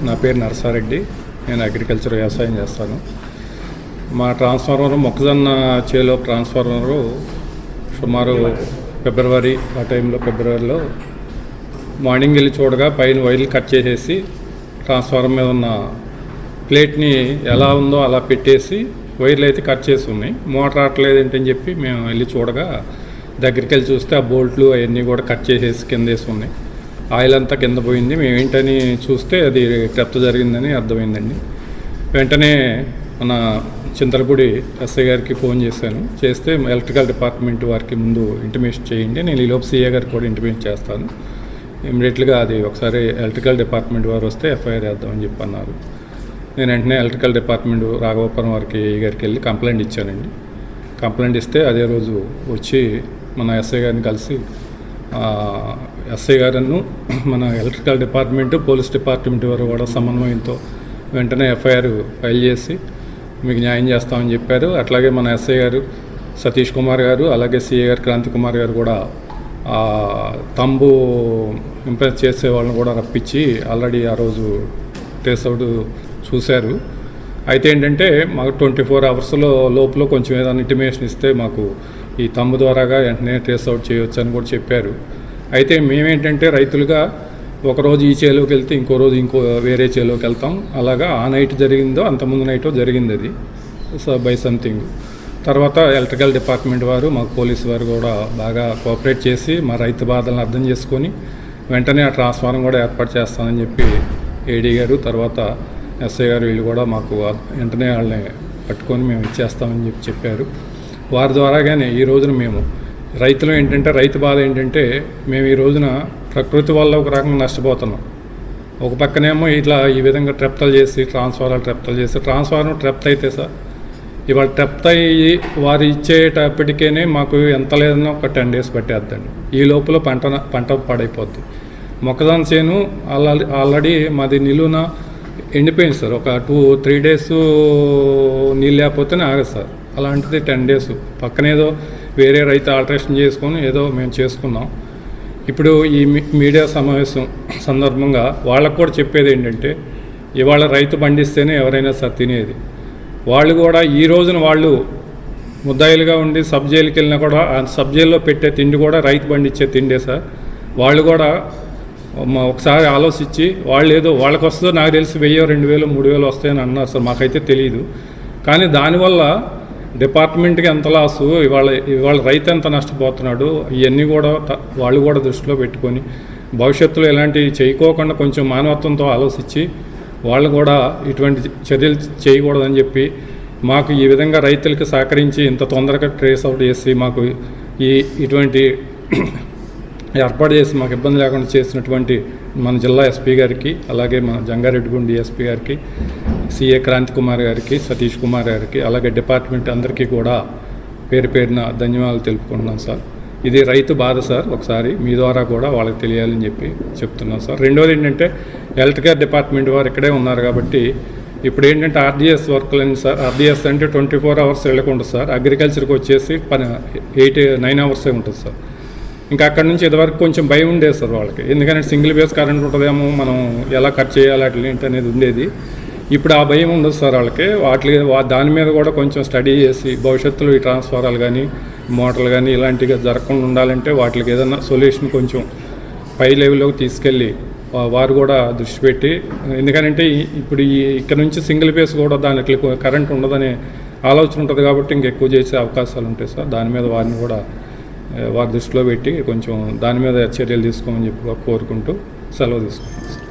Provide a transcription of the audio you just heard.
నా పేరు నరసారెడ్డి. నేను అగ్రికల్చర్ వ్యవసాయం చేస్తాను. మా ట్రాన్స్ఫార్మర్ మొక్కజొన్న చేలో ట్రాన్స్ఫార్మరు సుమారు ఫిబ్రవరి ఆ టైంలో ఫిబ్రవరిలో మార్నింగ్ వెళ్ళి చూడగా పైన వైర్లు కట్ చేసేసి ట్రాన్స్ఫార్మర్ మీద ఉన్న ప్లేట్ని ఎలా ఉందో అలా పెట్టేసి వైర్లు అయితే కట్ చేసి ఉన్నాయి. మోటార్ రావట్లేదు ఏంటని చెప్పి మేము వెళ్ళి చూడగా దగ్గరికి వెళ్ళి చూస్తే ఆ బోల్ట్లు అవన్నీ కూడా కట్ చేసేసి కింద వేసి ఉన్నాయి. ఆయిల్ అంతా కింద పోయింది. మేము ఏంటని చూస్తే అది ట్రెప్ట్ జరిగిందని అర్థమైందండి. వెంటనే మన చింతలపూడి ఎస్ఐ గారికి ఫోన్ చేస్తే ఎలక్ట్రికల్ డిపార్ట్మెంట్ వారికి ముందు ఇంటిమేషన్ చేయండి, నేను ఈలోపు సిఏ గారికి కూడా ఇంటిమేషన్ చేస్తాను, ఇమీడియట్గా అది ఒకసారి ఎలక్ట్రికల్ డిపార్ట్మెంట్ వారు వస్తే ఎఫ్ఐఆర్ వేద్దామని చెప్పి అన్నారు. నేను వెంటనే ఎలక్ట్రికల్ డిపార్ట్మెంట్ రాఘవపురం వారికి గారికి వెళ్ళి కంప్లైంట్ ఇచ్చానండి. కంప్లైంట్ ఇస్తే అదే రోజు వచ్చి మన ఎస్ఐ గారిని కలిసి ఎస్ఐ గారును మన ఎలక్ట్రికల్ డిపార్ట్మెంటు పోలీస్ డిపార్ట్మెంట్ వారు కూడా సమన్వయంతో వెంటనే ఎఫ్ఐఆర్ ఫైల్ చేసి మీకు న్యాయం చేస్తామని చెప్పారు. అట్లాగే మన ఎస్ఐ గారు సతీష్ కుమార్ గారు అలాగే సిఏ గారు క్రాంతి కుమార్ గారు కూడా తంబు ఇంప్రెస్ చేసే వాళ్ళని కూడా రప్పించి ఆల్రెడీ ఆ రోజు ట్రేస్ అవుట్ చూశారు. అయితే ఏంటంటే మాకు 24 hours లోపల కొంచెం ఏదైనా ఇంటిమేషన్ ఇస్తే మాకు ఈ తంబు ద్వారాగా వెంటనే ట్రేస్ అవుట్ చేయవచ్చు అని కూడా చెప్పారు. అయితే మేమేంటంటే రైతులుగా ఒకరోజు ఈ చేలోకి వెళ్తే ఇంకో రోజు వేరే చేలోకి వెళ్తాం. అలాగా ఆ నైట్ జరిగిందో అంతకుముందు నైటో జరిగింది అది బై సంథింగ్. తర్వాత ఎలక్ట్రికల్ డిపార్ట్మెంట్ వారు మాకు పోలీసు వారు కూడా బాగా కోఆపరేట్ చేసి మా రైతు బాధలను అర్థం చేసుకొని వెంటనే ఆ ట్రాన్స్ఫార్మర్ కూడా ఏర్పాటు చేస్తానని చెప్పి ఏడీ గారు తర్వాత ఎస్ఐ గారు వీళ్ళు కూడా మాకు వెంటనే వాళ్ళని పట్టుకొని మేము ఇచ్చేస్తామని చెప్పారు. వారి ద్వారాగానే ఈ రోజున మేము రైతులు ఏంటంటే రైతు బాధ ఏంటంటే మేము ఈ రోజున ప్రకృతి వల్ల ఒక రకంగా నష్టపోతున్నాం. ఒక పక్కనేమో ఇట్లా ఈ విధంగా ట్రెప్తలు చేసి ట్రాన్స్ఫార్మర్ ట్రెప్త్ అయితే సార్ ఇవాళ ట్రెప్త్ అయ్యి వారు ఇచ్చేటప్పటికేనే మాకు ఎంత లేదన్నా ఒక 10 days పట్టేద్దండి. ఈ లోపల పంట పాడైపోద్ది. మొక్కజొన్న చేను ఆల్రెడీ మాది నిలువున ఎండిపోయింది సార్. ఒక 2-3 days నీళ్ళు లేకపోతేనే ఆగదు సార్. అలాంటిది 10 days పక్కనేదో వేరే రైతు ఆల్టరేషన్ చేసుకొని ఏదో మేము చేసుకున్నాం. ఇప్పుడు ఈ మీడియా సమావేశం సందర్భంగా వాళ్ళకు కూడా చెప్పేది ఏంటంటే ఇవాళ రైతు పండిస్తేనే ఎవరైనా సార్ తినేది. వాళ్ళు కూడా ఈ రోజున వాళ్ళు ముద్దాయిలుగా ఉండి సబ్ జైలుకి వెళ్ళినా కూడా ఆ సబ్ జైల్లో పెట్టే తిండి కూడా రైతు పండించే తిండే సార్. వాళ్ళు కూడా ఒకసారి ఆలోచించి వాళ్ళు ఏదో వాళ్ళకి వస్తుందో నాకు తెలిసి 1000, 2000, 3000 వస్తాయని అన్నారు సార్. మాకైతే తెలియదు. కానీ దానివల్ల డిపార్ట్మెంట్కి ఎంత లాసు, ఇవాళ రైతు ఎంత నష్టపోతున్నాడు, ఇవన్నీ కూడా వాళ్ళు కూడా దృష్టిలో పెట్టుకొని భవిష్యత్తులో ఇలాంటివి చేయకోకుండా కొంచెం మానవత్వంతో ఆలోచించి వాళ్ళు కూడా ఇటువంటి చర్యలు చేయకూడదని చెప్పి మాకు ఈ విధంగా రైతులకి సహకరించి ఇంత తొందరగా ట్రేస్ అవుట్ చేసి మాకు ఇటువంటి ఏర్పాటు చేసి మాకు ఇబ్బంది లేకుండా చేసినటువంటి మన జిల్లా ఎస్పీ గారికి అలాగే మన జంగారెడ్డిగూడెం డిఎస్పీ గారికి సిఏ క్రాంతి కుమార్ గారికి సతీష్ కుమార్ గారికి అలాగే డిపార్ట్మెంట్ అందరికీ కూడా పేరున ధన్యవాదాలు తెలుపుకుంటున్నాం సార్. ఇది రైతు బాధ సార్. ఒకసారి మీ ద్వారా కూడా వాళ్ళకి తెలియాలని చెప్పి చెప్తున్నాం సార్. రెండోది ఏంటంటే ఎలక్ట్రికల్ డిపార్ట్మెంట్ వారు ఇక్కడే ఉన్నారు కాబట్టి ఇప్పుడు ఏంటంటే ఆర్డీఎస్ వర్క్లు అని సార్. ఆర్డీఎస్ అంటే 24 hours వెళ్ళకుండా సార్. అగ్రికల్చర్కి వచ్చేసి 9 hours ఉంటుంది సార్. ఇంకా అక్కడ నుంచి ఇదివరకు కొంచెం భయం ఉండేది సార్ వాళ్ళకి. ఎందుకంటే సింగిల్ బేస్ కరెంట్ ఉంటుందేమో, మనం ఎలా కట్ చేయాలి అట్లా ఏంటి అనేది ఉండేది. ఇప్పుడు ఆ భయం ఉండదు సార్ వాళ్ళకి. దాని మీద కూడా కొంచెం స్టడీ చేసి భవిష్యత్తులో ఈ ట్రాన్స్ఫార్మర్లు కానీ మోటార్లు కానీ ఇలాంటివి జరగకుండా ఉండాలంటే వాటికి ఏదైనా సొల్యూషన్ కొంచెం పై లెవెల్లోకి తీసుకెళ్ళి వారు కూడా దృష్టి పెట్టి, ఎందుకంటే ఇప్పుడు ఇక్కడ నుంచి సింగిల్ బేస్ కూడా దానికి కరెంట్ ఉండదనే ఆలోచన ఉంటుంది కాబట్టి ఇంకెక్కువ చేసే అవకాశాలు ఉంటాయి సార్. దాని మీద వారిని కూడా వారి దృష్టిలో పెట్టి కొంచెం దాని మీద చర్యలు తీసుకోమని చెప్పి కోరుకుంటూ సెలవు తీసుకుంటాం సార్.